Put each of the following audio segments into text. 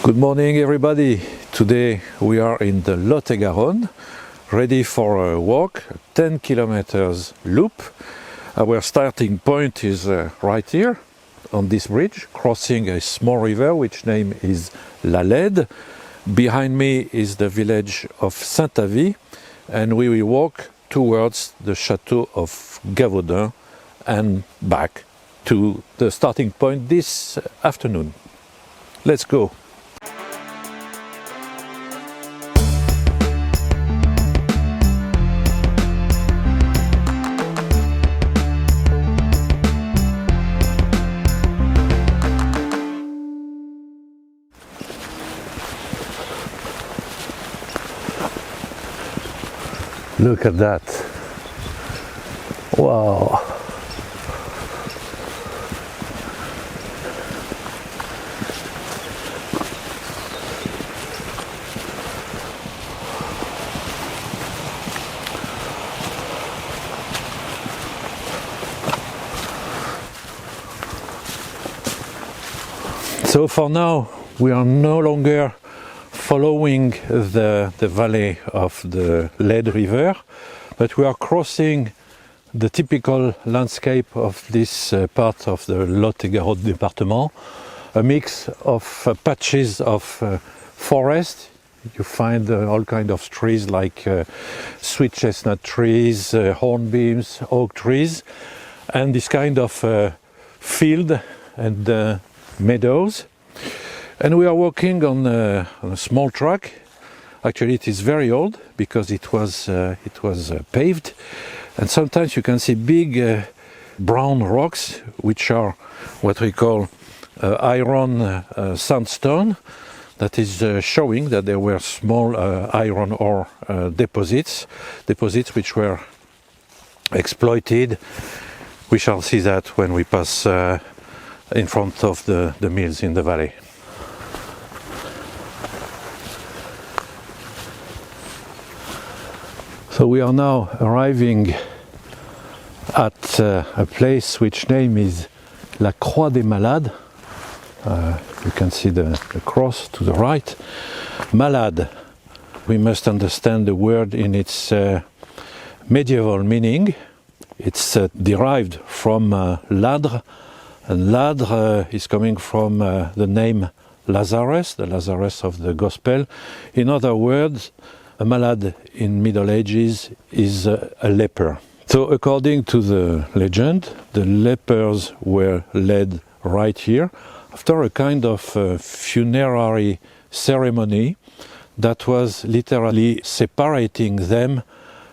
Good morning everybody. Today we are in the Lot-et-Garonne, ready for a walk, a 10 kilometers loop. Our starting point is right here on this bridge, crossing a small river which name is la Léde. Behind me is the village of Saint-Avit, and we will walk towards the chateau of Gavaudun and back to the starting point this afternoon. Let's go. Look at that. Wow. So for now, we are no longer following the valley of the Léde river, but we are crossing the typical landscape of this part of the Lot-et-Garonne department, a mix of patches of forest. You find all kinds of trees like sweet chestnut trees, hornbeams, oak trees, and this kind of field and meadows. And we are walking on a small track. Actually, it is very old because it was paved, and sometimes you can see big brown rocks, which are what we call iron sandstone. That is showing that there were small iron ore deposits which were exploited. We shall see that when we pass in front of the mills in the valley. So we are now arriving at a place which name is La Croix des Malades. You can see the cross to the right. Malade, we must understand the word in its medieval meaning. It's derived from ladre, and ladre is coming from the name Lazarus, the Lazarus of the Gospel. In other words, a malade in Middle Ages is a leper. So according to the legend, the lepers were led right here after a kind of funerary ceremony that was literally separating them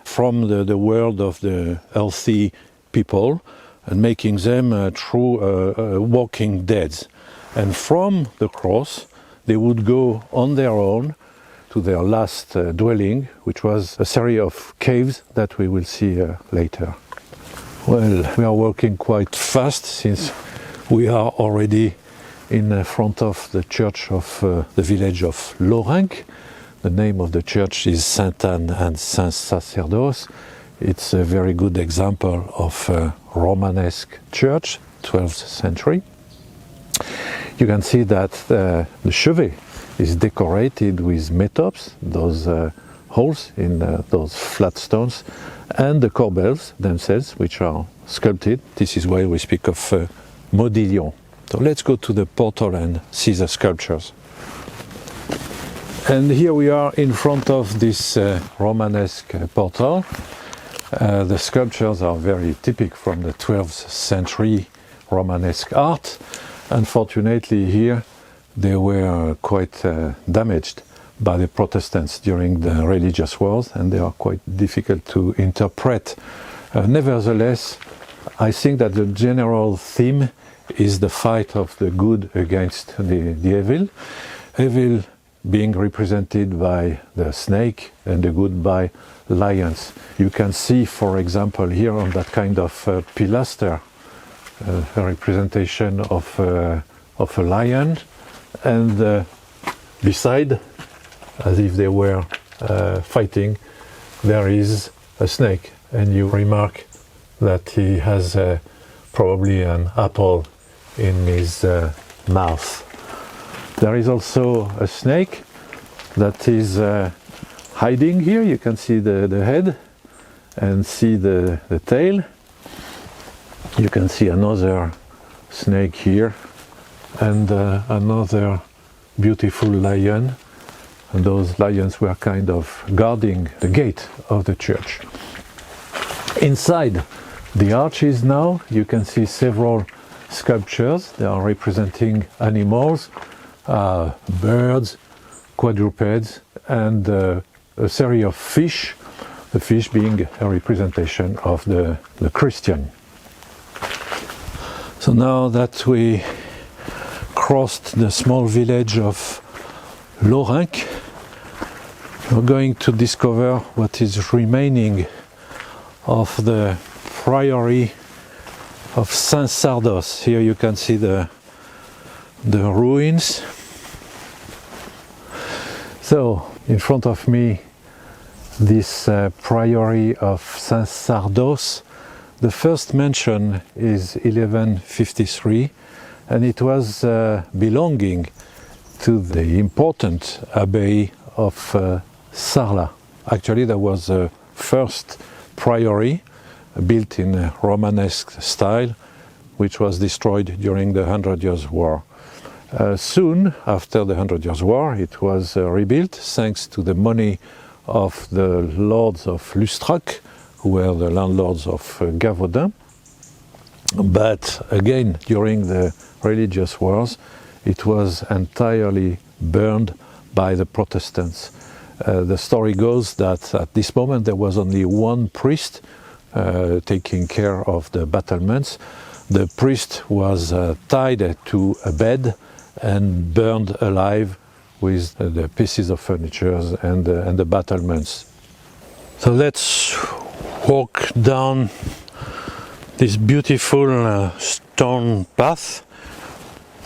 from the world of the healthy people and making them true walking dead. And from the cross they would go on their own to their last dwelling, which was a series of caves that we will see later. Well, we are walking quite fast since we are already in front of the church of the village of Laurenque. The name of the church is Saint-Anne and Saint-Sacerdos. It's a very good example of a romanesque church, 12th century. You can see that the chevet is decorated with metops, those holes in those flat stones, and the corbels themselves, which are sculpted. This is why we speak of modillons. So let's go to the portal and see the sculptures. And here we are in front of this Romanesque portal. The sculptures are very typical from the 12th century Romanesque art. Unfortunately here they were quite damaged by the Protestants during the religious wars, and they are quite difficult to interpret. Nevertheless, I think that the general theme is the fight of the good against the evil. Evil being represented by the snake and the good by lions. You can see, for example, here on that kind of pilaster, a representation of a lion, and beside, as if they were fighting, there is a snake, and you remark that he has probably an apple in his mouth. There is also a snake that is hiding here. You can see the head and see the tail. You can see another snake here and another beautiful lion. And those lions were kind of guarding the gate of the church. Inside the arches now, you can see several sculptures. They are representing animals, birds, quadrupeds, and a series of fish, the fish being a representation of the Christian. So now that we crossed the small village of Laurenque, we're going to discover what is remaining of the priory of Saint-Sardos. Here you can see the ruins. So in front of me, this priory of Saint-Sardos. The first mention is 1153, and it was belonging to the important abbey of Sarlat. Actually, there was a first priory built in romanesque style, which was destroyed during the 100 Years' War. Soon after the 100 Years' War, it was rebuilt thanks to the money of the lords of Lustrac, who were the landlords of Gavaudun. But again, during the religious wars, it was entirely burned by the Protestants. The story goes that at this moment there was only one priest taking care of the battlements. The priest was tied to a bed and burned alive with the pieces of furniture and the battlements. So let's walk down this beautiful stone path.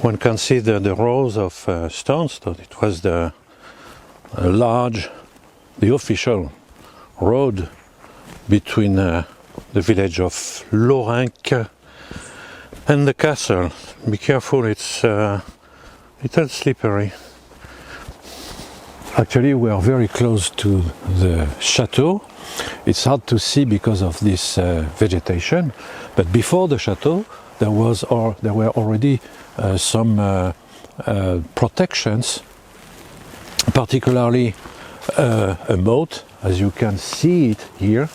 One can see the rows of stones. So it was the official road between the village of Laurenque and the castle. Be careful, it's a little slippery. Actually, we are very close to the chateau. It's hard to see because of this vegetation, but before the chateau there were already some protections, particularly a moat, as you can see it here,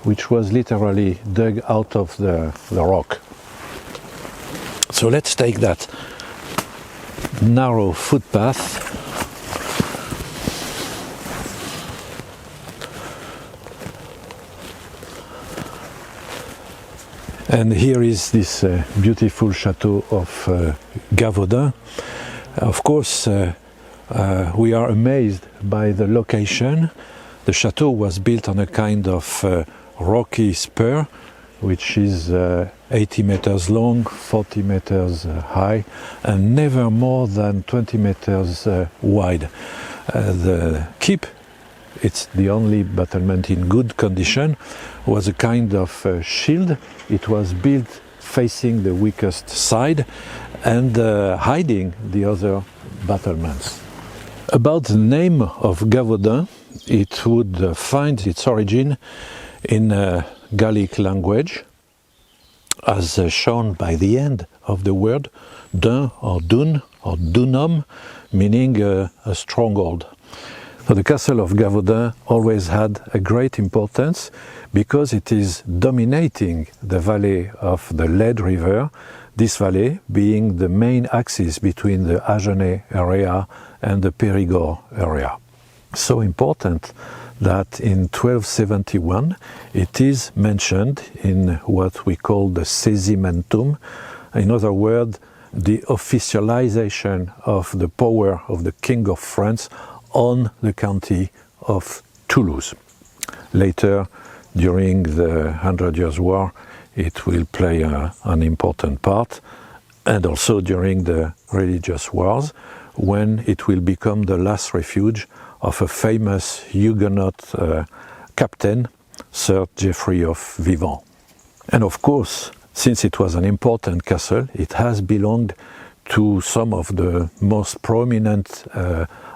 which was literally dug out of the rock. So let's take that narrow footpath. And here is this beautiful chateau of Gavaudun. Of course, we are amazed by the location. The chateau was built on a kind of rocky spur, which is 80 meters long, 40 meters high, and never more than 20 meters wide. The keep, it's the only battlement in good condition, was a kind of shield. It was built facing the weakest side and hiding the other battlements. About the name of Gavaudun, it would find its origin in Gallic language, as shown by the end of the word dun or dun or dunum, meaning a stronghold. So the castle of Gavaudun always had a great importance because it is dominating the valley of the Léde river, this valley being the main axis between the Agenais area and the Périgord area. So important that in 1271 it is mentioned in what we call the Saisimentum, in other words, the officialization of the power of the King of France on the county of Toulouse. Later, during the 100 Years' War, it will play an important part, and also during the religious wars, when it will become the last refuge of a famous Huguenot captain, Sir Geoffrey of Vivonne. And of course, since it was an important castle, it has belonged to some of the most prominent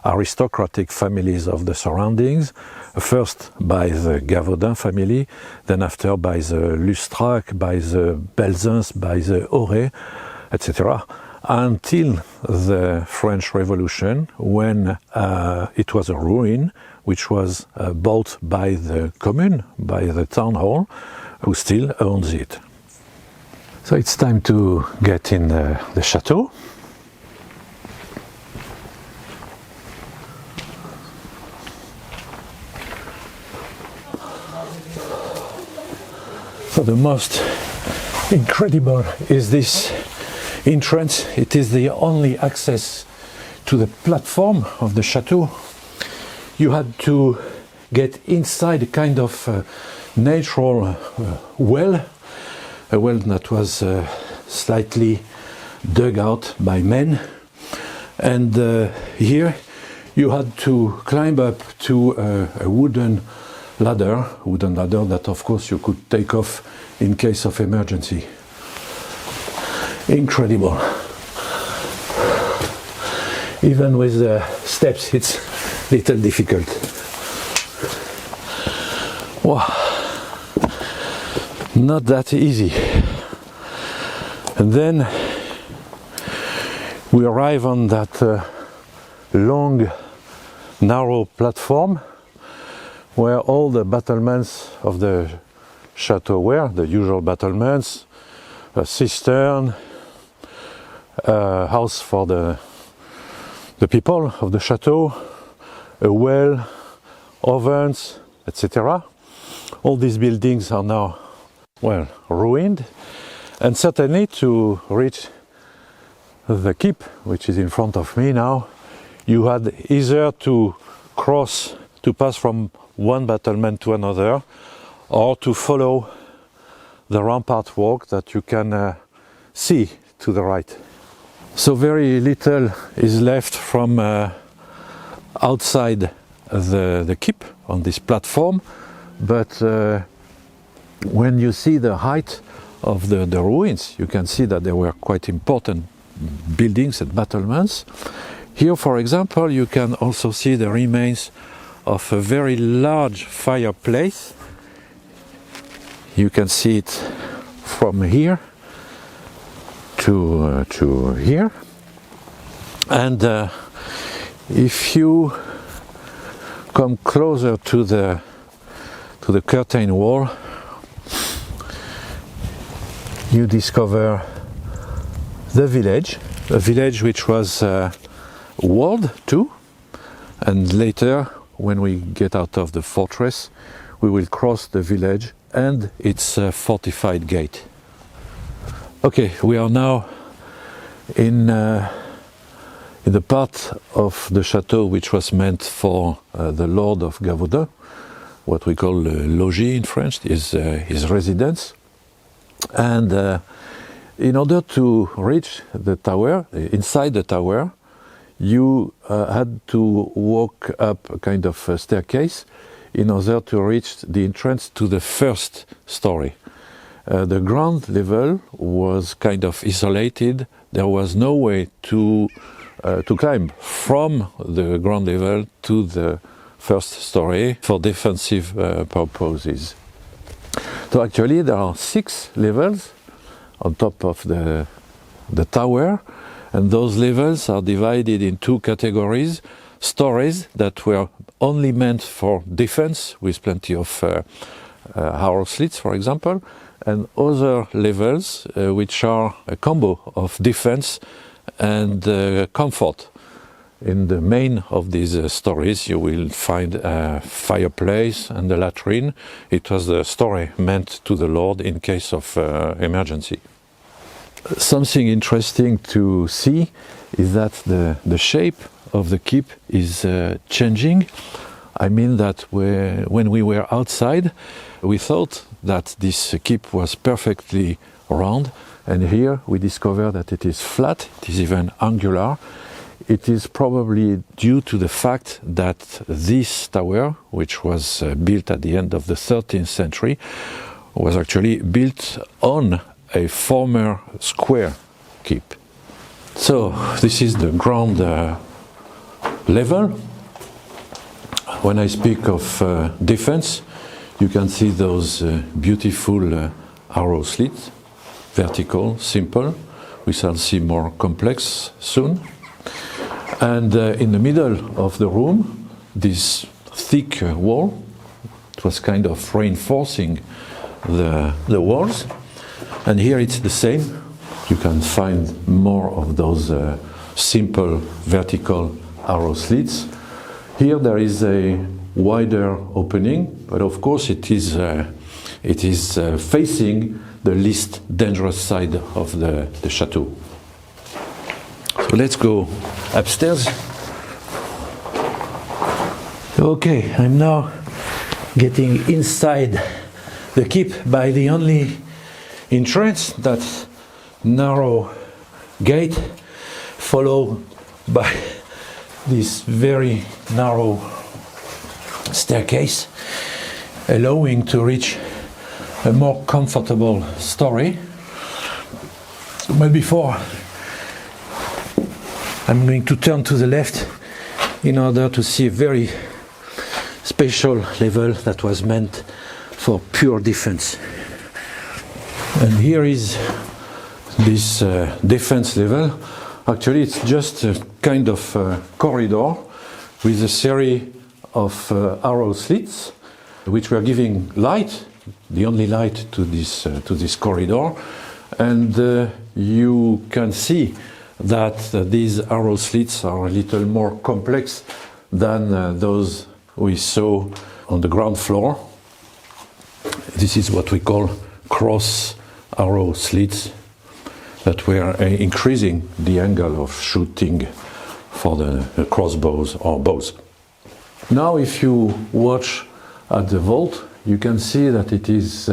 aristocratic families of the surroundings. First by the Gavaudun family, then after by the Lustrac, by the Belzins, by the Auray, etc. Until the French Revolution, when it was a ruin, which was bought by the commune, by the town hall, who still owns it. So it's time to get in the chateau. So the most incredible is this entrance. It is the only access to the platform of the chateau. You had to get inside a kind of natural well, a well that was slightly dug out by men, and here you had to climb up to a wooden ladder that of course you could take off in case of emergency. Incredible. Even with the steps it's a little difficult. Wow. Not that easy. And then we arrive on that long, narrow platform where all the battlements of the chateau were, the usual battlements, a cistern, a house for the people of the chateau, a well, ovens, etc. All these buildings are now, well, ruined, and certainly to reach the keep, which is in front of me now, you had either to cross, to pass from one battlement to another, or to follow the rampart walk that you can see to the right. So very little is left from outside the keep on this platform, but when you see the height of the ruins, you can see that there were quite important buildings and battlements. Here, for example, you can also see the remains of a very large fireplace. You can see it from here to here. And if you come closer to the curtain wall, you discover the village, a village which was walled too, and later when we get out of the fortress we will cross the village and its fortified gate. Okay, we are now in the part of the chateau which was meant for the Lord of Gavaudun, what we call logis in French, his residence. And in order to reach the tower, inside the tower, you had to walk up a kind of a staircase in order to reach the entrance to the first story. The ground level was kind of isolated. There was no way to climb from the ground level to the first story for defensive purposes. So actually there are 6 levels on top of the tower, and those levels are divided in 2 categories: stories that were only meant for defense, with plenty of arrow slits, for example, and other levels which are a combo of defense and comfort. In the main of these stories you will find a fireplace and a latrine. It was the story meant to the Lord in case of emergency. Something interesting to see is that the shape of the keep is changing. I mean that when we were outside we thought that this keep was perfectly round, and here we discover that it is flat, it is even angular. It is probably due to the fact that this tower, which was built at the end of the 13th century, was actually built on a former square keep. So this is the ground level. When I speak of defense, you can see those beautiful arrow slits, vertical, simple. We shall see more complex soon. And in the middle of the room, this thick wall, it was kind of reinforcing the walls. And here it's the same. You can find more of those simple vertical arrow slits. Here there is a wider opening, but of course it is facing the least dangerous side of the chateau. So let's go upstairs. Okay, I'm now getting inside the keep by the only entrance, that narrow gate, followed by this very narrow staircase, allowing to reach a more comfortable story. But before, I'm going to turn to the left in order to see a very special level that was meant for pure defense. And here is this defense level. Actually, it's just a kind of corridor with a series of arrow slits, which were giving light, the only light to this corridor. And you can see that these arrow slits are a little more complex than those we saw on the ground floor. This is what we call cross arrow slits that were increasing the angle of shooting for the crossbows or bows. Now if you watch at the vault, you can see that it is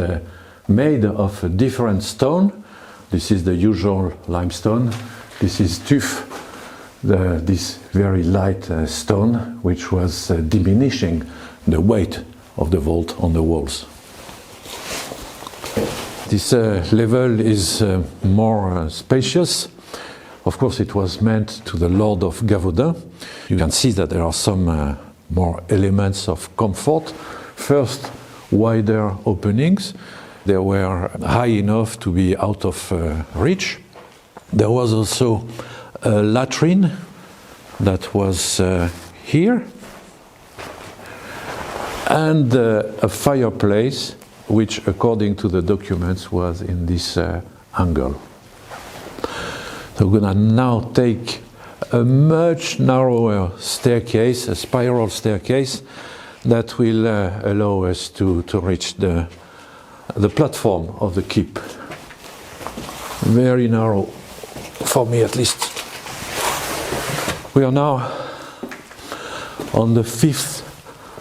made of a different stone. This is the usual limestone. This is tuff, this very light stone, which was diminishing the weight of the vault on the walls. This level is more spacious. Of course, it was meant to the Lord of Gavaudun. You can see that there are some more elements of comfort. First, wider openings. They were high enough to be out of reach. There was also a latrine that was here, and a fireplace, which according to the documents was in this angle. So we're going to now take a much narrower staircase, a spiral staircase, that will allow us to reach the platform of the keep. Very narrow, for me at least. We are now on the 5th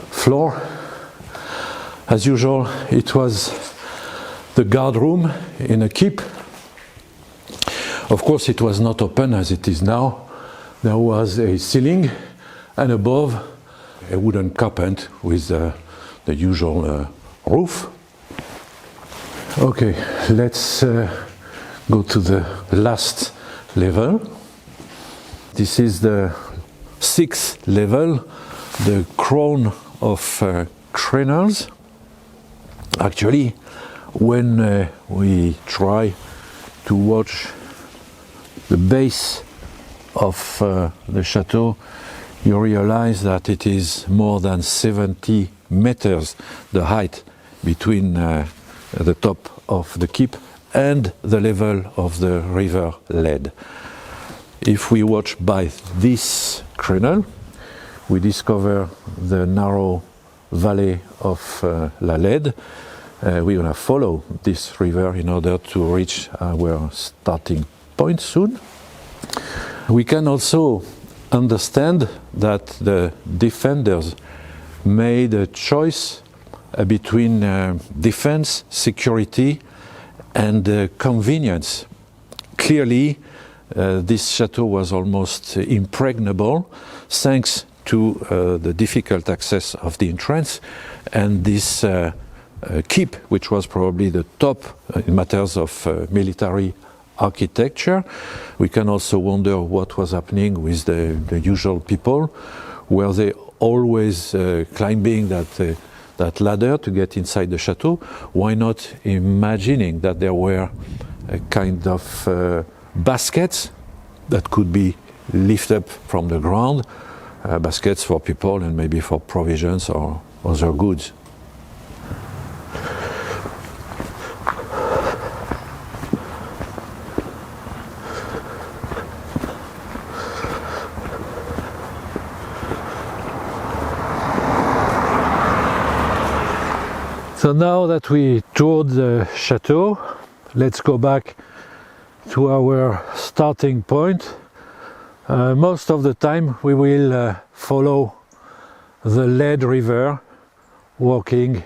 floor. As usual, it was the guard room in a keep. Of course, it was not open as it is now. There was a ceiling, and above a wooden carpet with the usual roof. Okay, let's go to the last level. This is the 6th level, the crown of crenels. Actually, when we try to watch the base of the chateau, you realize that it is more than 70 meters the height between the top of the keep and the level of the river Léde. If we watch by this crenel, we discover the narrow valley of la Léde. We're going to follow this river in order to reach our starting point soon. We can also understand that the defenders made a choice between defense, security, and convenience. Clearly, this chateau was almost impregnable thanks to the difficult access of the entrance, and this keep, which was probably the top in matters of military architecture. We can also wonder what was happening with the usual people. Were they always climbing that ladder to get inside the chateau? Why not imagining that there were a kind of baskets that could be lifted up from the ground, baskets for people and maybe for provisions or other goods. So now that we toured the chateau, let's go back to our starting point. Most of the time we will follow the Léde river, walking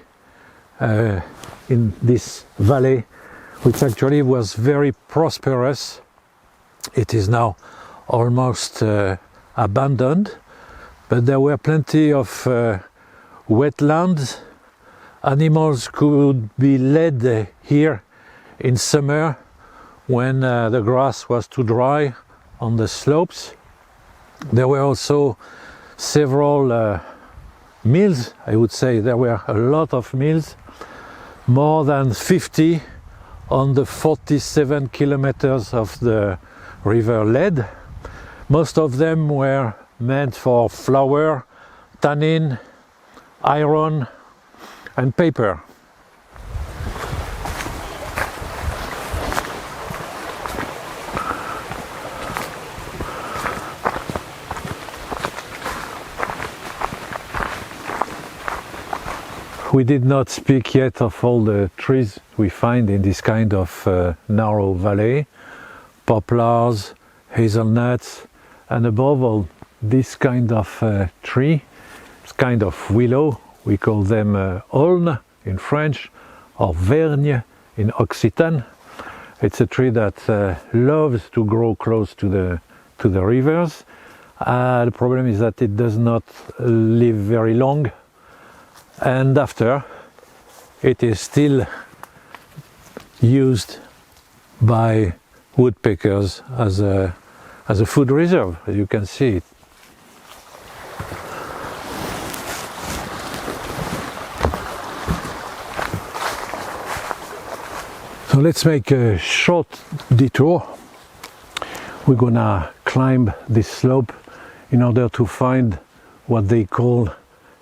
in this valley, which actually was very prosperous. It is now almost abandoned, but there were plenty of wetlands. Animals could be led here in summer when the grass was too dry on the slopes. There were also several mills, I would say. There were a lot of mills, more than 50 on the 47 kilometers of the river Léde. Most of them were meant for flour, tannin, iron, and paper. We did not speak yet of all the trees we find in this kind of narrow valley. Poplars, hazelnuts, and above all, this kind of tree, this kind of willow. We call them aulnes in French, or vergne in Occitan. It's a tree that loves to grow close to the rivers. The problem is that it does not live very long, and after it is still used by woodpeckers as a food reserve, as you can see. So let's make a short detour. We're gonna climb this slope in order to find what they call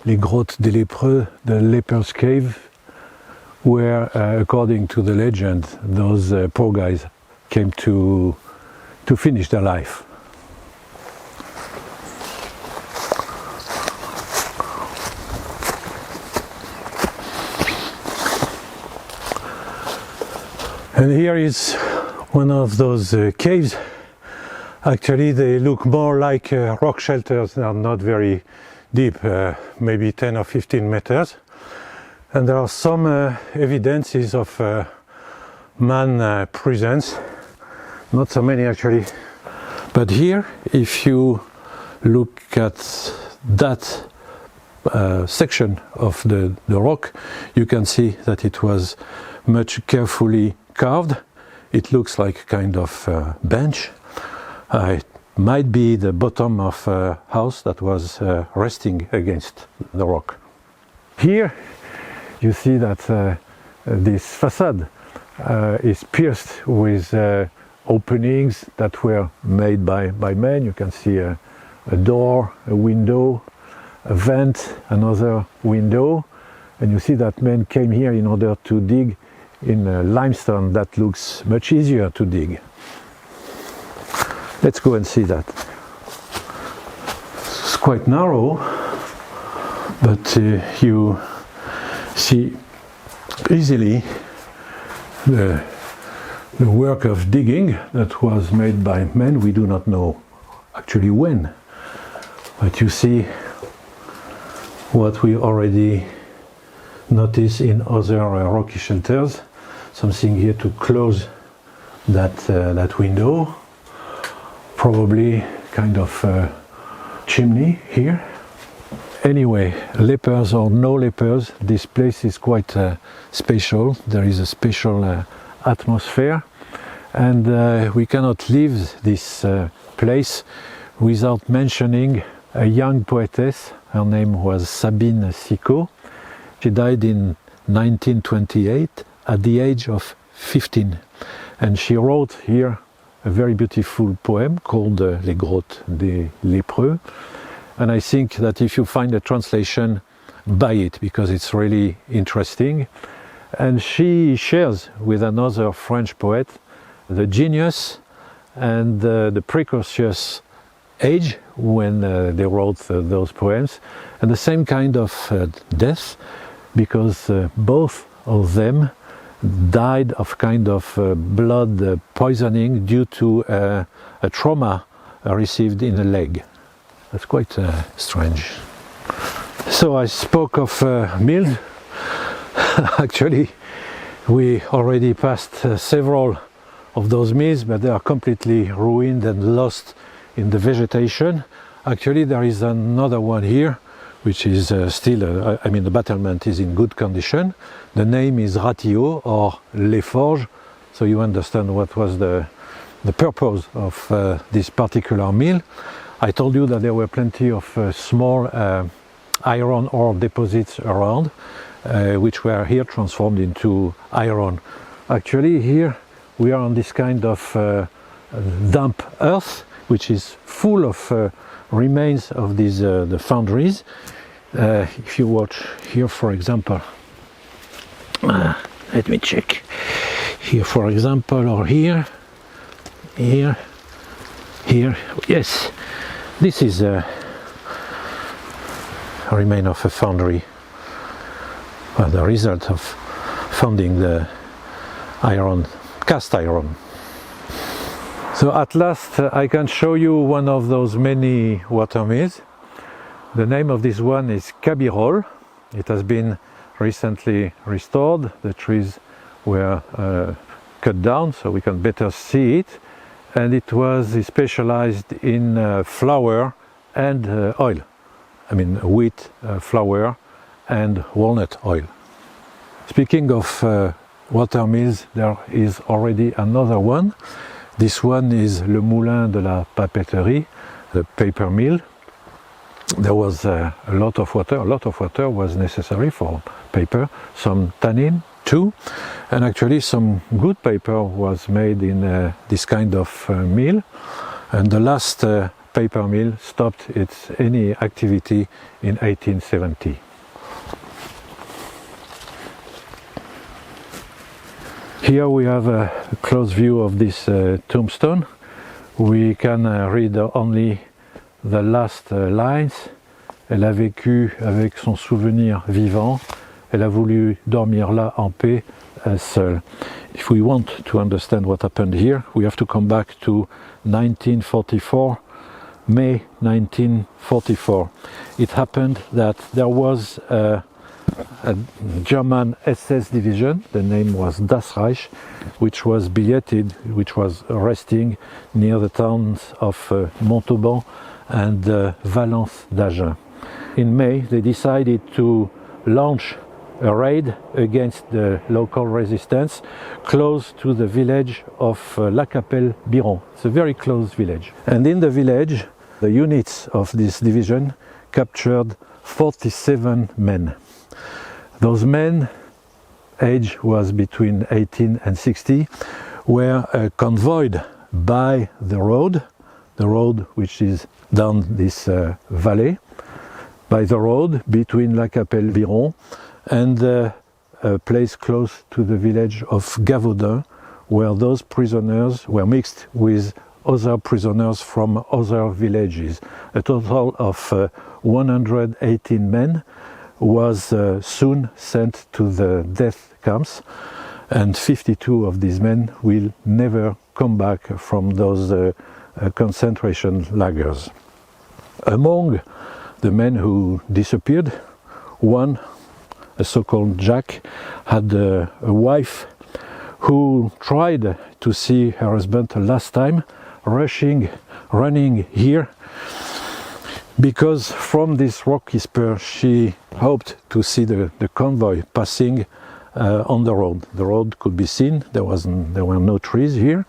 les grottes des lépreux, the lepers' cave, where according to the legend those poor guys came to finish their life. And here is one of those caves. Actually, they look more like rock shelters. They are not very deep, maybe 10 or 15 meters. And there are some evidences of man presence. Not so many actually. But here, if you look at that section of the rock, you can see that it was much carefully carved. It looks like a kind of bench. It might be the bottom of a house that was resting against the rock. Here you see that this facade is pierced with openings that were made by men. You can see a door, a window, a vent, another window, and you see that men came here in order to dig in limestone that looks much easier to dig. Let's go and see that. It's quite narrow, but you see easily the work of digging that was made by men. We do not know actually when, but you see what we already notice in other rocky shelters. Something here to close that window. Probably kind of chimney here. Anyway, lepers or no lepers, this place is quite special. There is a special atmosphere, And we cannot leave this place without mentioning a young poetess. Her name was Sabine Sicot. She died in 1928 at the age of 15. And she wrote here a very beautiful poem called Les Grottes des Lépreux. And I think that if you find a translation, buy it, because it's really interesting. And she shares with another French poet the genius and the precocious age when they wrote those poems, and the same kind of death, because both of them died of kind of blood poisoning due to a trauma received in the leg. That's quite strange. So I spoke of meals. Actually, we already passed several of those meals, but they are completely ruined and lost in the vegetation. Actually, there is another one here, which is still, I mean, the battlement is in good condition. The name is Ratillo or Les Forges, so you understand what was the purpose of this particular mill. I told you that there were plenty of small iron ore deposits around, which were here transformed into iron. Actually, here we are on this kind of damp earth, which is full of remains of these the foundries. If you watch here, for example, let me check. Here, for example, or here, yes, this is a remain of a foundry. Well, the result of founding the iron, cast iron. So at last I can show you one of those many water mills. The name of this one is Cabirol. It has been recently restored. The trees were cut down so we can better see it. And it was specialized in flour and oil. I mean wheat flour and walnut oil. Speaking of water mills, there is already another one. This one is Le Moulin de la Papeterie, the paper mill. There was a lot of water was necessary for paper, some tannin too, and actually some good paper was made in this kind of mill. And the last paper mill stopped its any activity in 1870. Here we have a close view of this tombstone. We can read only the last lines. Elle a vécu avec son souvenir vivant. Elle a voulu dormir là en paix, seule. If we want to understand what happened here, we have to come back to 1944, May 1944. It happened that there was a German SS division, the name was Das Reich, which was billeted, which was resting near the towns of Montauban and Valence d'Agen. In May, they decided to launch a raid against the local resistance close to the village of Lacapelle-Biron. It's a very close village. And in the village, the units of this division captured 47 men. Those men, age was between 18 and 60, were convoyed by the road which is down this valley, by the road between Lacapelle-Biron and a place close to the village of Gavaudun, where those prisoners were mixed with other prisoners from other villages. A total of 118 men was soon sent to the death camps, and 52 of these men will never come back from those concentration lagers. Among the men who disappeared, one, a so-called Jack, had a wife who tried to see her husband last time, running here, because from this rocky spur she hoped to see the convoy passing on the road. The road could be seen. There were no trees here.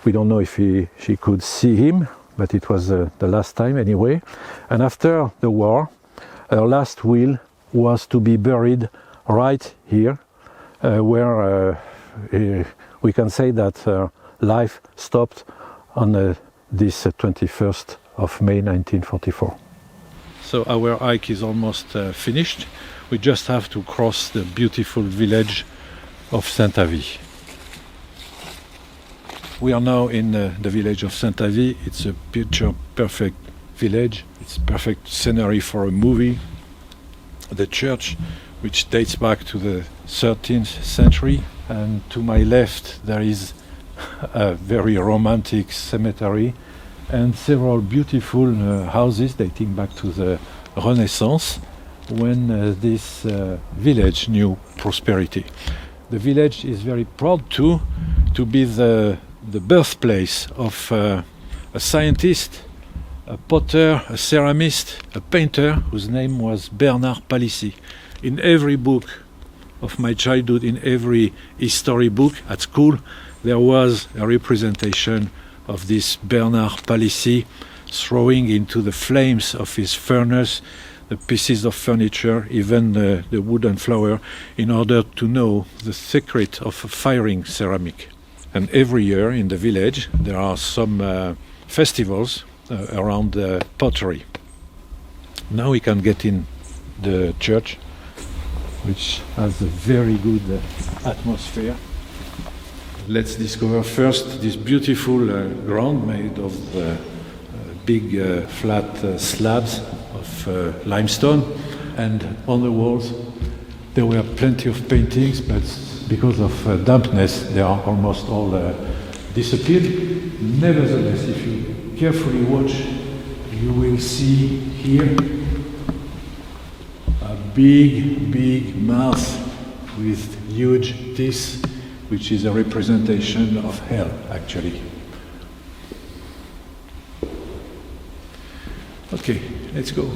We don't know if she could see him, but it was the last time anyway. And after the war, her last will was to be buried right here, where we can say that her life stopped on this 21st of May 1944. So our hike is almost finished. We just have to cross the beautiful village of Saint-Avit. We are now in the village of Saint-Avit. It's a picture-perfect village. It's perfect scenery for a movie. The church, which dates back to the 13th century, and to my left there is a very romantic cemetery and several beautiful houses dating back to the Renaissance, when this village knew prosperity. The village is very proud to be the birthplace of a scientist, a potter, a ceramist, a painter whose name was Bernard Palissy. In every book of my childhood, in every history book at school, there was a representation of this Bernard Palissy throwing into the flames of his furnace the pieces of furniture, even the wooden flower, in order to know the secret of firing ceramic. And every year in the village there are some festivals around pottery. Now we can get in the church, which has a very good atmosphere. Let's discover first this beautiful ground made of big flat slabs of limestone, and on the walls there were plenty of paintings, but because of dampness they are almost all disappeared. Nevertheless, if you carefully watch, you will see here a big mouth with huge teeth, which is a representation of hell, actually. Okay, let's go.